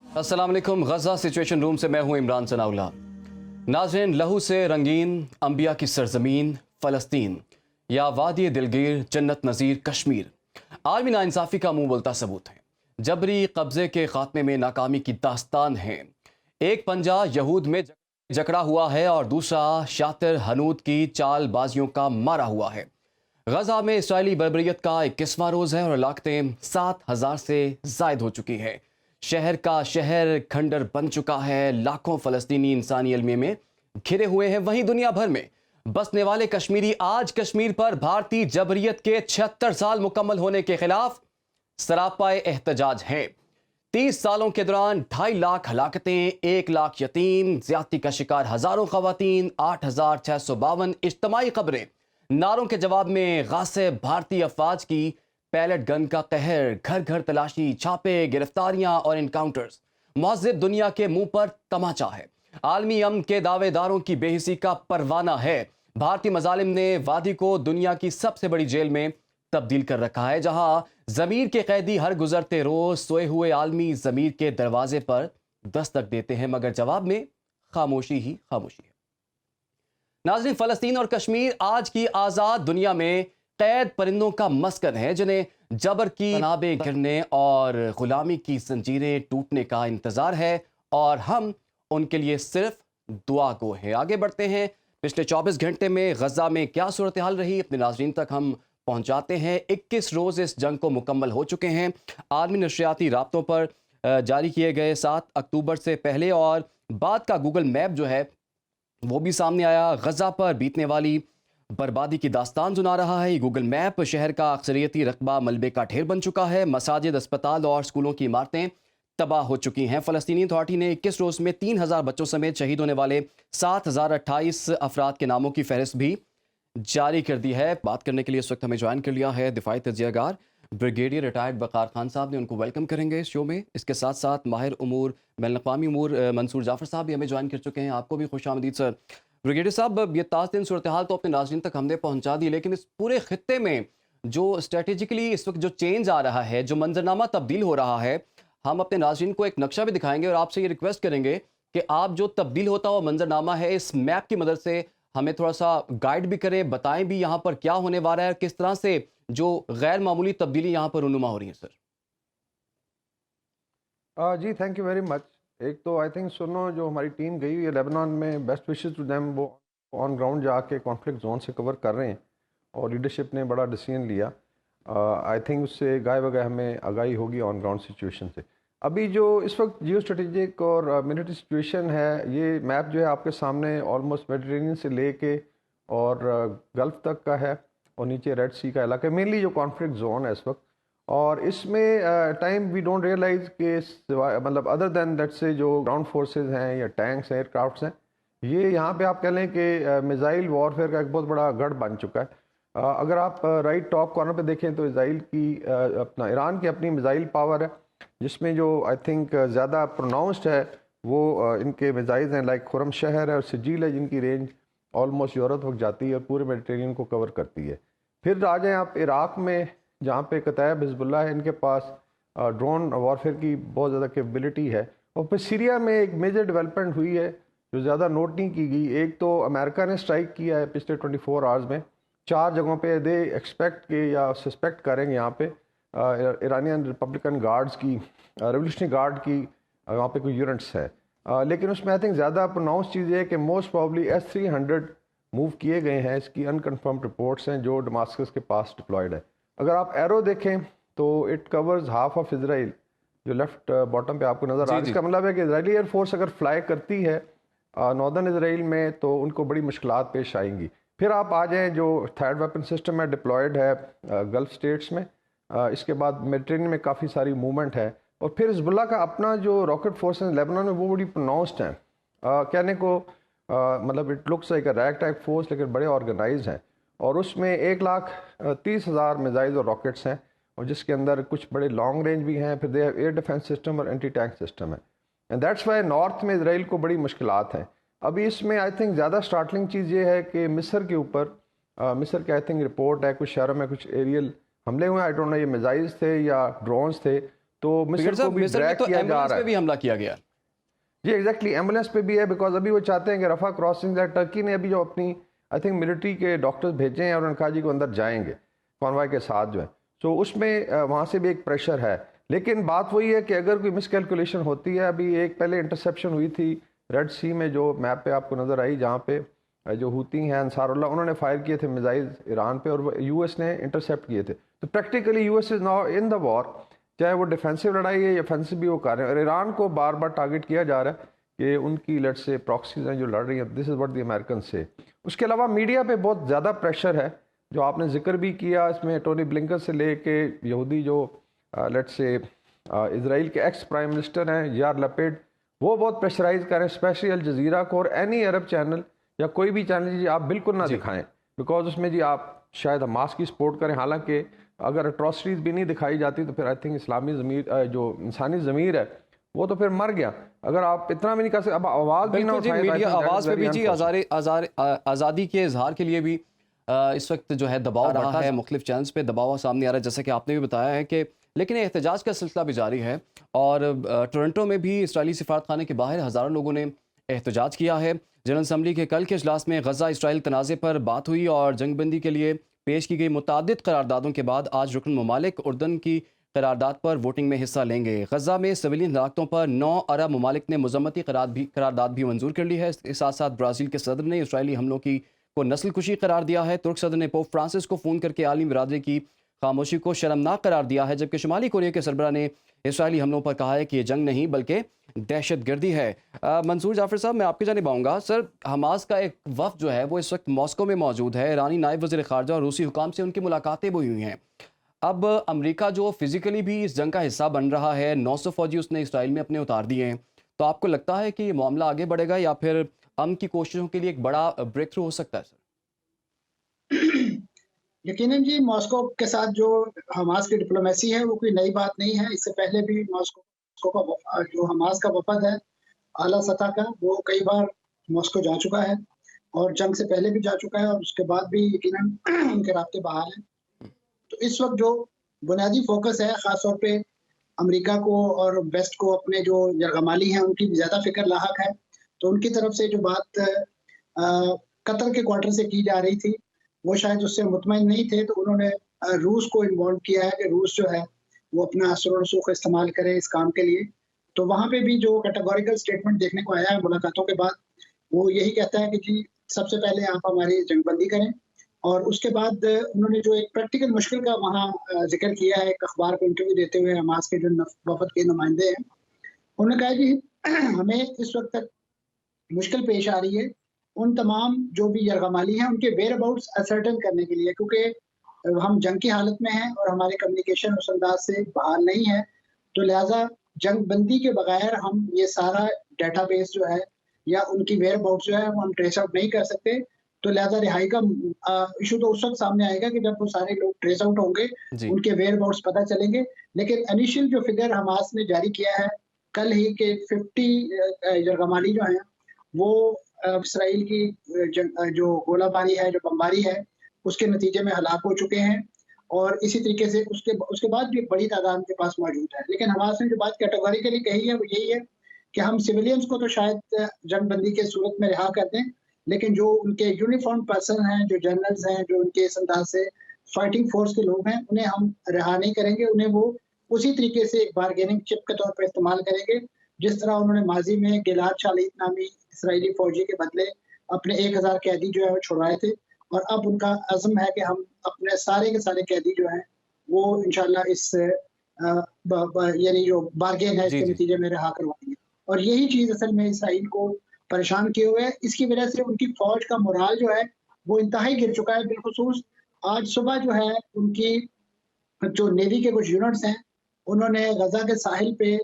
अस्सलाम वालेकुम। गजा situation room से मैं हूं इमरान सनाउल्ला। नाज़रीन, लहू से रंगीन अंबिया की सरजमीन फ़लस्तीन या वादी दिलगीर जन्नत नज़ीर कश्मीर आलमी नाइंसाफ़ी का मुंह बोलता सबूत है। जबरी कब्ज़े के खात्मे में नाकामी की दास्तान है। एक पंजा यहूद में जकड़ा हुआ है और दूसरा शातिर हनूद की चालबाजियों का मारा हुआ है। गजा में इसराइली बर्बरियत का 21वां रोज़ है और हलाकतें 7,000 से जायद हो चुकी हैं। शहर का शहर खंडर बन चुका है। लाखों फ़लस्तीनी इंसानी अलमिये में घिरे हुए हैं। वहीं दुनिया भर में बसने वाले कश्मीरी आज कश्मीर पर भारतीय जबरियत के 76 साल मुकम्मल होने के खिलाफ सरापाए एहतजाज हैं। 30 सालों के दौरान 2.5 लाख हलाकतें, 1 लाख यतीम, ज्यादती का शिकार हजारों खवातीन, 8,652 इज्तमाई खबरें, नारों के जवाब में गासिब भारतीय अफवाज की पैलेट गन का कहर, घर घर तलाशी, छापे, गिरफ्तारियां और इनकाउंटर्स मुहज़्ज़िब दुनिया के मुंह पर तमाचा है। आलमी अमन के दावेदारों की बेहिसी का परवाना है। भारतीय मजालिम ने वादी को दुनिया की सबसे बड़ी जेल में तब्दील कर रखा है, जहां जमीर के कैदी हर गुजरते रोज सोए हुए आलमी जमीर के दरवाजे पर दस्तक देते हैं, मगर जवाब में खामोशी ही खामोशी है। नाज़रीन, फ़लस्तीन और कश्मीर आज की आज़ाद दुनिया में कैद परिंदों का मस्कन है, जिन्हें जबर की तनाबें गिरने और गुलामी की जंजीरें टूटने का इंतज़ार है, और हम उनके लिए सिर्फ दुआ गो हैं। आगे बढ़ते हैं। पिछले 24 घंटे में गजा में क्या सूरत हाल रही, अपने नाज़रीन तक हम पहुंचाते हैं। 21 रोज़ इस जंग को मुकम्मल हो चुके हैं। आलमी नशरियाती राब्तों पर जारी किए गए 7 अक्टूबर से पहले और बाद का गूगल मैप जो है वो भी सामने आया। गजा पर बीतने वाली बर्बादी की दास्तान सुना रहा है। ये गूगल मैप शहर का अक्सरियती रकबा मलबे का ढेर बन चुका है। मसाजिद, अस्पताल और स्कूलों की इमारतें तबाह हो चुकी हैं। फ़लस्तीनी अथॉरिटी ने 21 रोज़ में 3,000 बच्चों समेत शहीद होने वाले 7,028 अफराद के नामों की फहरिस्त भी जारी कर दी है। बात करने के लिए इस वक्त हमें ज्वाइन कर लिया है दिफाई तजियागार ब्रिगेडियर रिटायर्ड वक़ार खान साहब ने। उनको वेलकम करेंगे इस शो में। इसके साथ साथ माहिर उमूर बैनुल-अक़वामी उमूर मंसूर जाफ़र साहब भी हमें ज्वाइन कर चुके हैं। आपको भी खुशामदीद सर। ब्रिगेडियर साहब, ये ताज़ दिन सूरत हाल तो अपने नाज़रीन तक हमने पहुँचा दी, लेकिन इस पूरे खित्ते में जो स्ट्रेटेजिकली इस वक्त जो चेंज आ रहा है, जो मंजरनामा तब्दील हो रहा है, हम अपने नाज़रीन को एक नक्शा भी दिखाएंगे और आपसे ये रिक्वेस्ट करेंगे कि आप जो तब्दील होता हुआ मंजरनामा है, इस मैप की मदद से हमें थोड़ा सा गाइड भी करें, बताएं भी यहाँ पर क्या होने वाला है, किस तरह से जो गैर मामूली तब्दीली यहाँ पर रूनुमा हो रही है सर। जी थैंक यू वेरी मच। एक तो आई थिंक सुनो, जो हमारी टीम गई हुई है लेबनान में, बेस्ट विशेस टू देम, वो ऑन ग्राउंड जाके कॉन्फ्लिक्ट जोन से कवर कर रहे हैं और लीडरशिप ने बड़ा डिसीजन लिया। आई थिंक उससे गाय बगाए हमें आगाही होगी ऑन ग्राउंड सिचुएशन से। अभी जो इस वक्त जियो स्ट्रेटेजिक और मिलिट्री सिचुएशन है, ये मैप जो है आपके सामने ऑलमोस्ट मेडिटेरेनियन से लेके और गल्फ तक का है और नीचे रेड सी का इलाका, मेनली जो कॉन्फ्लिक्ट जोन है इस वक्त। और इसमें टाइम वी डोंट रियलाइज के मतलब अदर देन दैट से जो ग्राउंड फोर्सेस हैं या टैंक्स हैं, एयरक्राफ्ट्स हैं, ये यहाँ पे आप कह लें कि मिज़ाइल वॉरफेयर का एक बहुत बड़ा गढ़ बन चुका है। अगर आप राइट टॉप कॉर्नर पे देखें तो इसराइल की अपना ईरान की अपनी मिज़ाइल पावर है, जिसमें जो आई थिंक ज़्यादा प्रोनाउंस्ड है वो इनके मिज़ाइल हैं, लाइक खुरम शहर है और सजील है, जिनकी रेंज ऑलमोस्ट यूरोप तक जाती है और पूरे मेडिटेरेनियन को कवर करती है। फिर आ जाएँ आप इराक़ में, जहाँ पे कतैब हिजबुल्लाह है, इनके पास ड्रोन वॉरफेयर की बहुत ज़्यादा कैपेबिलिटी है। और फिर सीरिया में एक मेजर डेवलपमेंट हुई है जो ज़्यादा नोट नहीं की गई। एक तो अमेरिका ने स्ट्राइक किया है पिछले 24 आवर्स में 4 जगहों पे। दे एक्सपेक्ट के या सस्पेक्ट करेंगे यहाँ पे ईरानियन रिपब्लिकन गार्ड्स की, रेवोल्यूशनरी गार्ड की वहाँ पे कोई यूनिट्स है। लेकिन उसमें आई थिंक ज़्यादा प्रोनाउंस चीज़ है कि मोस्ट प्रॉब्ली S-300 मूव किए गए हैं। इसकी अनकन्फर्म्ड रिपोर्ट्स हैं जो डमास्कस के पास डिप्लॉयड है। अगर आप एरो देखें तो it covers half of Israel, जो लेफ्ट बॉटम पे आपको नजर आ रहा है। इसका मतलब है कि इजरायली एयरफोर्स अगर फ्लाई करती है नॉर्दर्न इसराइल में तो उनको बड़ी मुश्किलात पेश आएंगी। फिर आप आ जाएं, जो थर्ड वेपन सिस्टम है डिप्लॉयड है गल्फ स्टेट्स में। इसके बाद मेडिटेरेनियन में काफ़ी सारी मूवमेंट है। और फिर हिजबुल्लाह का अपना जो रॉकेट फोर्स है लेबनान में, वो बड़ी प्रोनाउंस्ड है। कहने को मतलब it looks like a rag type force, लेकिन बड़े ऑर्गेनाइज हैं। और उसमें 1,30,000 मिसाइल और रॉकेट्स हैं, और जिसके अंदर कुछ बड़े लॉन्ग रेंज भी हैं। फिर they have air defence system और एंटी टैंक सिस्टम है। एंड दैट्स वाई नॉर्थ में इसराइल को बड़ी मुश्किलात हैं। अभी इसमें आई थिंक ज़्यादा स्टार्टलिंग चीज़ ये है कि मिस्र के ऊपर मिस्र की आई थिंक रिपोर्ट है कुछ शहरों में कुछ एरियल हमले हुए। आई डोंट नो ये मिसाइल्स थे या ड्रोन्स थे, तो मिस्र को साहब भी मिस्र में ड्रैग तो किया जा एम्बुलेंस रहा पे है। भी हमला किया गया। जी एग्जैक्टली, एम्बुलेंस पे भी है, बिकॉज अभी वो चाहते हैं कि रफा क्रॉसिंग है, टर्की ने अभी जो अपनी आई थिंक मिलिट्री के डॉक्टर्स भेजे हैं और उन्होंने कहा जी को अंदर जाएंगे कॉन्वॉय के साथ जो है। सो उसमें वहाँ से भी एक प्रेशर है, लेकिन बात वही है कि अगर कोई मिसकैलकुलेशन होती है, अभी एक पहले इंटरसेप्शन हुई थी रेड सी में जो मैप पे आपको नज़र आई, जहाँ पे जो हूती हैं अंसारुल्लाह उन्होंने फायर किए थे मिसाइल ईरान पे और यूएस ने इंटरसेप्ट किए थे। तो practically US is now in the war, चाहे वो डिफेंसिव लड़ाई है या ऑफेंसिव भी वो कर रहे हैं, और ईरान को बार बार टारगेट किया जा रहा है कि उनकी लेट्स से प्रॉक्सीज हैं जो लड़ रही हैं। This is what the American से। उसके अलावा मीडिया पे बहुत ज़्यादा प्रेशर है, जो आपने जिक्र भी किया इसमें, टोनी ब्लिंकन से लेके यहूदी जो लेट्स से इसराइल के एक्स प्राइम मिनिस्टर हैं यार लपेड, वो बहुत प्रेशराइज करें स्पेशली अल जजीरा को और एनी अरब चैनल या कोई भी चैनल जी आप बिल्कुल ना दिखाएं, बिकॉज उसमें जी आप शायद हमास की सपोर्ट करें। हालांकि अगर अट्रॉसिटीज़ भी नहीं दिखाई जाती तो फिर आई थिंक इस्लामी ज़मीर जो इंसानी ज़मीर है वो तो फिर मर गया। अगर आप इतना भी नहीं कर सकते, अब आवाज़ भी ना बिल्कुल जी, उठाएं, मीडिया आवाज़ पे भी जी आज़ादी के इजहार के लिए भी इस वक्त जो है दबाव बढ़ा है, मुख्तलिफ चैनल्स पे दबाव सामने आ रहा है, जैसे कि आपने भी बताया है कि लेकिन एहतजाज का सिलसिला भी जारी है। और टोरंटो में भी इसराइली सिफारतखाने के बाहर हज़ारों लोगों ने एहतजाज किया है। जनरल असम्बली के कल के इजलास में गजा इसराइल तनाज़े पर बात हुई और जंगबंदी के लिए पेश की गई मुतादिद करारदादों के बाद आज रुकन ममालिक उर्दन की करारदाद पर वोटिंग में हिस्सा लेंगे। गजा में सिविलियन हलाकतों पर 9 अरब ममालिक ने मजम्मती करारदाद भी मंजूर कर ली है। इसके साथ साथ ब्राज़ील के सदर ने इसराइली हमलों की को नस्लकुशी करार दिया है। तुर्क सदर ने पोप फ्रांसिस को फ़ोन करके आलमी बिरादरी की खामोशी को शर्मनाक करार दिया है, जबकि शुमाली कोरिया के सरबरा ने इसराइली हमलों पर कहा है कि ये जंग नहीं बल्कि दहशत गर्दी है। मंसूर जाफर साहब, मैं आपकी जानिब आऊँगा। सर, हमास का एक वफ़द जो है वो इस वक्त मॉस्को में मौजूद है। ईरानी नायब वज़ीर ख़ारजा और रूसी हुकाम से उनकी मुलाकातें भी हुई हैं। अब अमेरिका जो फिजिकली भी इस जंग का हिस्सा बन रहा है, 900 फौजी उसने इसराइल में अपने उतार दिए हैं, तो आपको लगता है कि ये मामला आगे बढ़ेगा या फिर अमन की कोशिशों के लिए एक बड़ा ब्रेक थ्रू हो सकता है? सर, यकीनन जी, मॉस्को के साथ जो हमास की डिप्लोमेसी है वो कोई नई बात नहीं है। इससे पहले भी मॉस्को का जो हमास का वफद है आला सतह का, वो कई बार मॉस्को जा चुका है और जंग से पहले भी जा चुका है और उसके बाद भी यकीनन उनके रास्ते बहाल हैं। तो इस वक्त जो बुनियादी फोकस है ख़ास तौर पे अमेरिका को और वेस्ट को अपने जो यरगमाली हैं उनकी ज़्यादा फ़िक्र लाहक है। तो उनकी तरफ से जो बात कतर के क्वार्टर से की जा रही थी वो शायद उससे मुतमईन नहीं थे, तो उन्होंने रूस को इन्वॉल्व किया है कि रूस जो है वो अपना असर और रसूख इस्तेमाल करे इस काम के लिए। तो वहाँ पे भी जो कैटेगोरिकल स्टेटमेंट देखने को आया है मुलाकातों के बाद, वो यही कहता है कि जी सबसे पहले आप हमारी जंगबंदी करें। और उसके बाद उन्होंने जो एक प्रैक्टिकल मुश्किल का वहाँ ज़िक्र किया है एक अखबार को इंटरव्यू देते हुए, हमास के जो वफ़द के नुमाइंदे हैं, उन्होंने कहा कि हमें इस वक़्त तक मुश्किल पेश आ रही है उन तमाम जो भी यरगमाली हैं उनके वेयर अबाउट्स असर्टेन करने के लिए, क्योंकि हम जंग की हालत में हैं और हमारे कम्युनिकेशन उस अंदाज से बहाल नहीं है। तो लिहाजा जंग बंदी के बगैर हम ये सारा डेटाबेस जो है या उनकी वेयर अबाउट्स जो है वो हम ट्रेस आउट नहीं कर सकते। तो लिहाजा रिहाई का इशू तो उस वक्त सामने आएगा कि जब वो सारे लोग ट्रेस आउट होंगे, जी। उनके वेयर अबाउट्स पता चलेंगे। लेकिन इनिशियल जो फिगर हमास ने जारी किया है कल ही के 50 यरगमाली जो हैं वो इसराइल की जो गोलाबारी है, जो बमबारी है, उसके नतीजे में हलाक हो चुके हैं और इसी तरीके से उसके बाद भी एक बड़ी तादाद उनके पास मौजूद है। लेकिन हमास ने जो बात कैटेगोरिकली कही है वो यही है कि हम सिविलियंस को तो शायद जंगबंदी के सूरत में रिहा कर दें, लेकिन जो उनके यूनिफॉर्म पर्सन हैं, जो जनरल्स हैं, जो उनके इस अंदाज से फाइटिंग फोर्स के लोग हैं, उन्हें हम रिहा नहीं करेंगे। उन्हें वो उसी तरीके से एक बारगेनिंग चिप के तौर पर इस्तेमाल करेंगे जिस तरह उन्होंने माजी में गिलाद शालित नामी इसराइली फौजी के बदले अपने 1000 कैदी जो है वो छुड़वाए थे और अब उनका अज़्म है कि हम अपने सारे के सारे कैदी जो हैं वो इंशाल्लाह इस यानी जो बारगेन है इसके नतीजे में रिहा करवाएंगे। और यही चीज़ असल में इसराइल को परेशान किए हुए है। इसकी वजह से उनकी फौज का मोराल जो है वो इंतहाई गिर चुका है। बिलखुसूस आज सुबह जो है उनकी जो नेवी के कुछ यूनिट्स हैं उन्होंने गजा के साहिल पे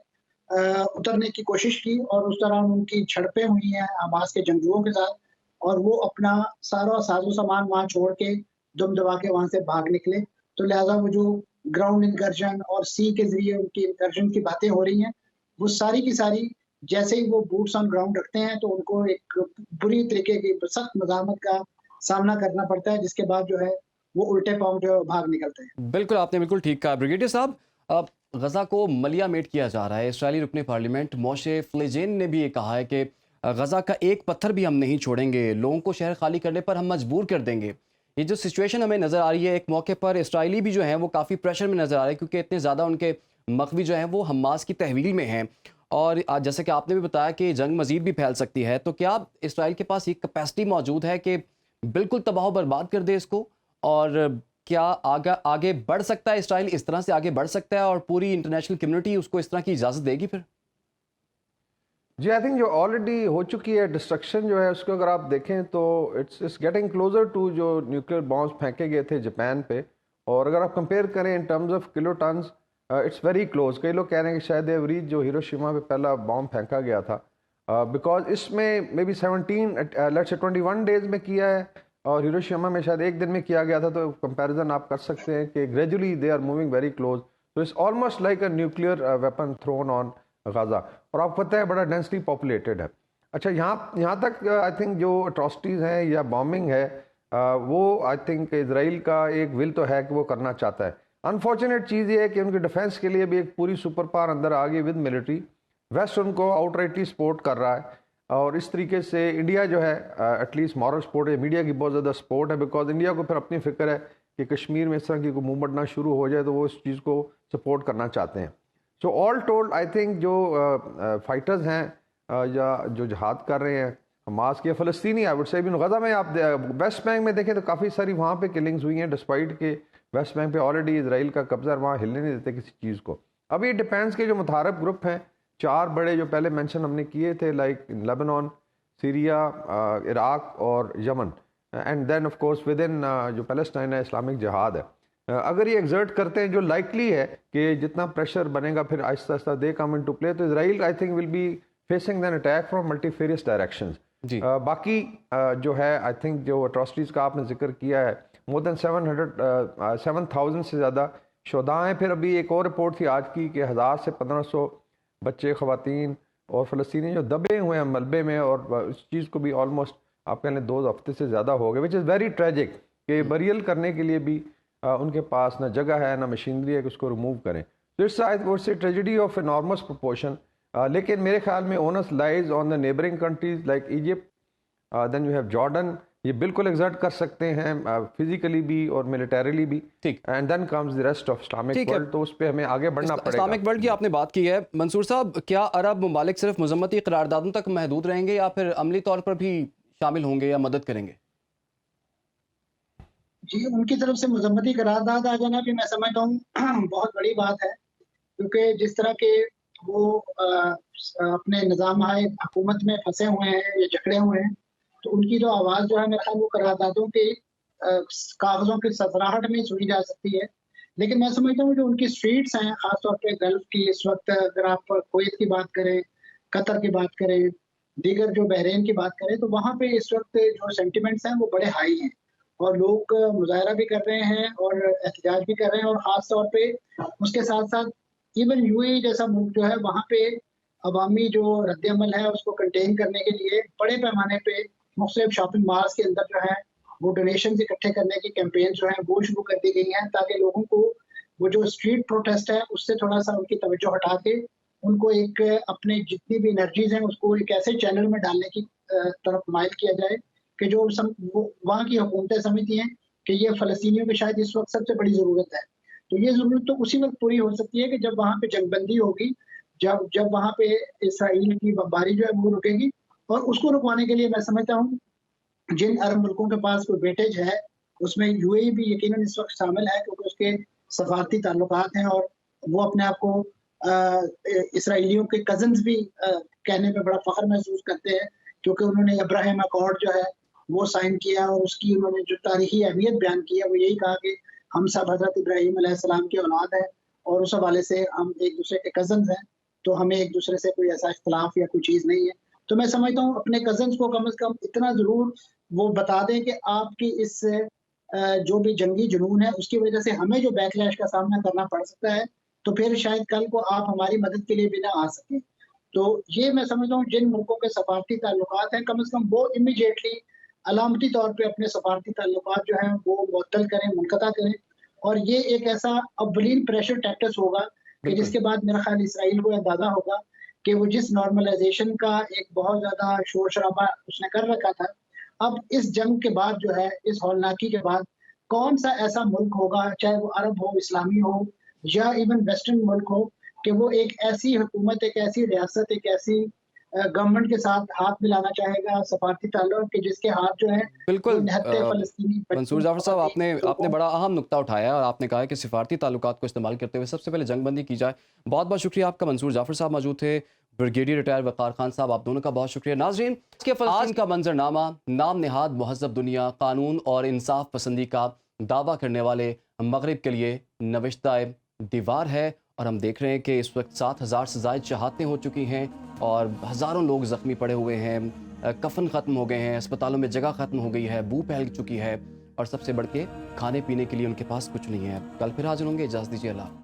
उतरने की कोशिश की और उस दौरान उनकी झड़पें हुई हैं हमास के जंगजुओं के साथ और वो अपना सारा साजो सामान वहाँ छोड़ के दुम दबा के वहाँ से भाग निकले। तो लिहाजा वो जो ग्राउंड इंकर्जन और सी के जरिए उनकी इंकर्जन की बातें हो रही हैं वो सारी की सारी जैसे ही वो बूट्स ऑन ग्राउंड रखते हैं तो उनको एक बुरी तरीके की सख्त मज़ामत का सामना करना पड़ता है, जिसके बाद जो है वो उल्टे पाँव जो है भाग निकलते हैं। बिल्कुल, आपने बिल्कुल ठीक कहा ब्रिगेडियर साहब। गज़ा को मलिया मेट किया जा रहा है। इसराइली रुकने पार्लियामेंट मोशे फ्लेजेन ने भी ये कहा है कि गज़ा का एक पत्थर भी हम नहीं छोड़ेंगे, लोगों को शहर खाली करने पर हम मजबूर कर देंगे। ये जो सिचुएशन हमें नज़र आ रही है, एक मौके पर इसराइली भी जो हैं वो काफ़ी प्रेशर में नज़र आ रहे हैं, क्योंकि इतने ज़्यादा उनके मकवी जो हैं वो हमास की तहवील में हैं। और जैसे कि आपने भी बताया कि जंग मज़ीद भी फैल सकती है, तो क्या इसराइल के पास ये कैपेसिटी मौजूद है कि बिल्कुल तबाह बर्बाद कर दे इसको? और क्या आगे बढ़ सकता है इसराइल, इस तरह से आगे बढ़ सकता है और पूरी इंटरनेशनल कम्युनिटी उसको इस तरह की इजाज़त देगी फिर? जी, आई थिंक जो ऑलरेडी हो चुकी है डिस्ट्रक्शन जो है उसको अगर आप देखें तो इट्स गेटिंग क्लोजर टू जो न्यूक्लियर बॉम्ब्स फेंके गए थे जापान पे। और अगर आप कंपेयर करें in terms of kilo tons, it's very close. कई लोग कह रहे हैं कि शायद एवरीज जो हिरोशिमा पे पहला बॉम्ब फेंका गया था, बिकॉज इसमें मे बी 21 डेज में किया है और हिरोशिमा में शायद एक दिन में किया गया था। तो कंपैरिजन आप कर सकते हैं कि gradually they are moving very close. तो it's almost like a nuclear weapon thrown on Gaza. और आपको पता है बड़ा डेंसली पॉपुलेटेड है। अच्छा, यहाँ तक आई थिंक जो अट्रॉसिटीज़ हैं या बॉम्बिंग है, वो आई थिंक इसराइल का एक विल तो है कि वो करना चाहता है। अनफॉर्चुनेट चीज़ ये है कि उनके डिफेंस के लिए भी एक पूरी सुपर पावर अंदर आ गई विद मिलिट्री। वेस्ट उनको आउटराइटली सपोर्ट कर रहा है और इस तरीके से इंडिया जो है एटलीस्ट मॉरल सपोर्ट है, मीडिया की बहुत ज़्यादा सपोर्ट है, बिकॉज इंडिया को फिर अपनी फिक्र है कि कश्मीर में इस तरह की कोई मूवमेंट ना शुरू हो जाए, तो वो इस चीज़ को सपोर्ट करना चाहते हैं। So all told I think जो फाइटर्स हैं या जो जहाद कर रहे हैं हमास के फ़लस्तीनी, आई वुड से भी गज़ा में आप वेस्ट बैंक में देखें तो काफ़ी सारी वहाँ पे किलिंग्स हुई हैं, डिस्पाइट के वेस्ट बैंक पे ऑलरेडी इसराइल का कब्जा, वहाँ हिलने नहीं देते किसी चीज़ को। अभी डिफेंस के जो मुतारब ग्रुप हैं, 4 बड़े जो पहले मेंशन हमने किए थे, लाइक लेबनान, सीरिया, इराक और Yemen, and then of course within जो पैलेस्टाइन है इस्लामिक जिहाद है। अगर ये एग्जर्ट करते हैं, जो लाइकली है कि जितना प्रेशर बनेगा फिर आहिस्ता आहिस्ता दे कम इनटू प्ले, तो Israel I think will be facing than attack from multifarious directions. बाकी जो है आई थिंक जो अट्रॉसिटीज़ का आपने जिक्र किया है, मोर देन 7,000 से ज़्यादा शुहदा हैं। फिर अभी एक और रिपोर्ट थी आज की कि 1000 से 1500 बच्चे, ख़वातीन और फ़लस्तीनी जो दबे हुए हैं मलबे में, और इस चीज़ को भी ऑलमोस्ट आप कह लें 2 हफ्ते से ज़्यादा हो गए, विच इज़ वेरी ट्रेजिक कि बरियल करने के लिए भी उनके पास ना जगह है ना मशीनरी है कि उसको रिमूव करें। तो it's I would say tragedy of enormous proportion. लेकिन मेरे ख्याल में onus lies on the neighbouring countries like Egypt, then you have Jordan, ये बिल्कुल एग्जर्ट कर सकते हैं फिजिकली भी और मिलिटरीली भी। ठीक। And then comes the rest of Islamic world, तो उस पर हमें आगे बढ़ना पड़ेगा। इस्लामिक वर्ल्ड की आपने बात की है मंसूर साहब, क्या अरब ममालिक सिर्फ मजम्मती करारदादों तक महदूद रहेंगे या फिर अमली तौर पर भी शामिल होंगे या मदद करेंगे? जी, उनकी तरफ से मजम्मती करारदाद आ जाना भी मैं समझता हूँ बहुत बड़ी बात है, क्योंकि जिस तरह के वो अपने निज़ाम-ए हुकूमत में फंसे हुए हैं या जकड़े हुए हैं, तो उनकी जो आवाज़ जो है मेरे ख्याल वो करारदादों के कागज़ों की सतराहट में सुनी जा सकती है। लेकिन मैं समझता हूँ जो उनकी स्ट्रीट्स हैं, ख़ास तौर पे गल्फ़ की, इस वक़्त अगर आप कुवैत की बात करें, कतर की बात करें, दीगर जो बहरीन की बात करें, तो वहाँ पे इस वक़्त जो सेंटिमेंट्स हैं वो बड़े हाई हैं और लोग मुज़ाहरा भी कर रहे हैं और एहतजाज भी कर रहे हैं, और ख़ास तौर पे उसके साथ-साथ इवन यूएई जैसा मुल्क जो है वहाँ पे अवामी जो रद्द-ए-अमल है उसको कंटेन करने के लिए बड़े पैमाने पे मुख्तलिफ शॉपिंग मॉल्स के अंदर जो है वो डोनेशंस इकट्ठे करने की कैंपेन जो है वो शुरू कर दी गई हैं, ताकि लोगों को वो जो स्ट्रीट प्रोटेस्ट है उससे थोड़ा-सा उनकी तवज्जो हटा के उनको एक अपने जितनी भी एनर्जीज़ हैं उसको एक ऐसे चैनल में डालने की तरफ माइल किया जाए कि जो वहाँ की हुकूमतें समझती हैं कि ये फ़लस्तीनियों की शायद इस वक़्त सबसे बड़ी ज़रूरत है। तो ये ज़रूरत तो उसी वक़्त पूरी हो सकती है कि जब वहाँ पे जंगबंदी होगी, जब वहाँ पे इसराइल की बमबारी जो है वो रुकेगी, और उसको रुकवाने के लिए मैं समझता हूँ जिन अरब मुल्कों के पास कोई वेटेज है, उसमें यूएई भी यकीनन इस वक़्त शामिल है, क्योंकि उसके सफारती ताल्लुकात हैं और वो अपने आप को इसराइलियों के कज़िन्स भी कहने में बड़ा फ़ख्र महसूस करते हैं, क्योंकि उन्होंने अब्राहम अकॉर्ड जो है वो साइन किया और उसकी उन्होंने जो तारीखी अहमियत बयान की है वो यही कहा कि हम सब हज़रत इब्राहीम अलैहिस्सलाम की औलाद हैं और उस हवाले से हम एक दूसरे के कज़न्स हैं, तो हमें एक दूसरे से कोई ऐसा इख्तिलाफ़ या कोई चीज़ नहीं है। तो मैं समझता हूँ अपने कज़न्स को कम से कम इतना ज़रूर वो बता दें कि आपकी इस जो भी जंगी जुनून है उसकी वजह से हमें जो बैकलैश का सामना करना पड़ सकता है, तो फिर शायद कल को आप हमारी मदद के लिए भी ना आ सकें। तो ये मैं समझता हूँ जिन मुल्कों के सफारती ताल्लुकात हैं, कम से कम वो इमीडिएटली अलामती तौर पे अपने सफारती ताल्लुकात जो हैं वो मुअत्तल करें, मुनक़ता करें, और ये एक ऐसा अव्वलीन प्रेशर टैक्टिस होगा कि बिल्कुल। जिसके बाद मेरा ख्याल इसराइल को अंदाजा होगा कि वो जिस नॉर्मलाइजेशन का एक बहुत ज्यादा शोर शराबा उसने कर रखा था, अब इस जंग के बाद जो है, इस हौलनाकी के बाद कौन सा ऐसा मुल्क होगा, चाहे वो अरब हो, इस्लामी हो या इवन वेस्टर्न मुल्क हो, कि वो एक ऐसी हुकूमत, एक ऐसी रियासत, एक ऐसी गवर्नमेंट के साथ हाथ मिलाना चाहेगा, सफारती ताल्लुक के जिसके हाथ जो है वो बिल्कुल निहत्थे फ़लस्तीनी मंसूर बच्चों, जाफ़र साहब, आपने ख़वातीन, आपने लोगों बड़ा अहम नुक्ता उठाया और आपने कहा है कि सिफारती ताल्लुकात को इस्तेमाल करते हुए सबसे पहले जंगबंदी की जाए। बहुत बहुत शुक्रिया आपका। मंसूर जाफ़र साहब मौजूद थे, ब्रिगेडियर रिटायर वक़ार खान साहब, आप दोनों का बहुत शुक्रिया। नाज़रीन, इसके फ़लस्तीन का मंजरनामा नाम नेहाद महज़ब दुनिया, कानून और इंसाफ पसंदी का दावा करने वाले मगरिब के लिए नविश्ता दीवार है और हम देख रहे हैं कि इस वक्त 7,000 से ज़ायद शहादतें हो चुकी हैं और हज़ारों लोग ज़ख्मी पड़े हुए हैं। कफ़न ख़त्म हो गए हैं, अस्पतालों में जगह ख़त्म हो गई है, बू फैल चुकी है और सबसे बढ़ के खाने पीने के लिए उनके पास कुछ नहीं है। कल फिर हाज़िर होंगे, इजाज़त दीजिए, अल्लाह।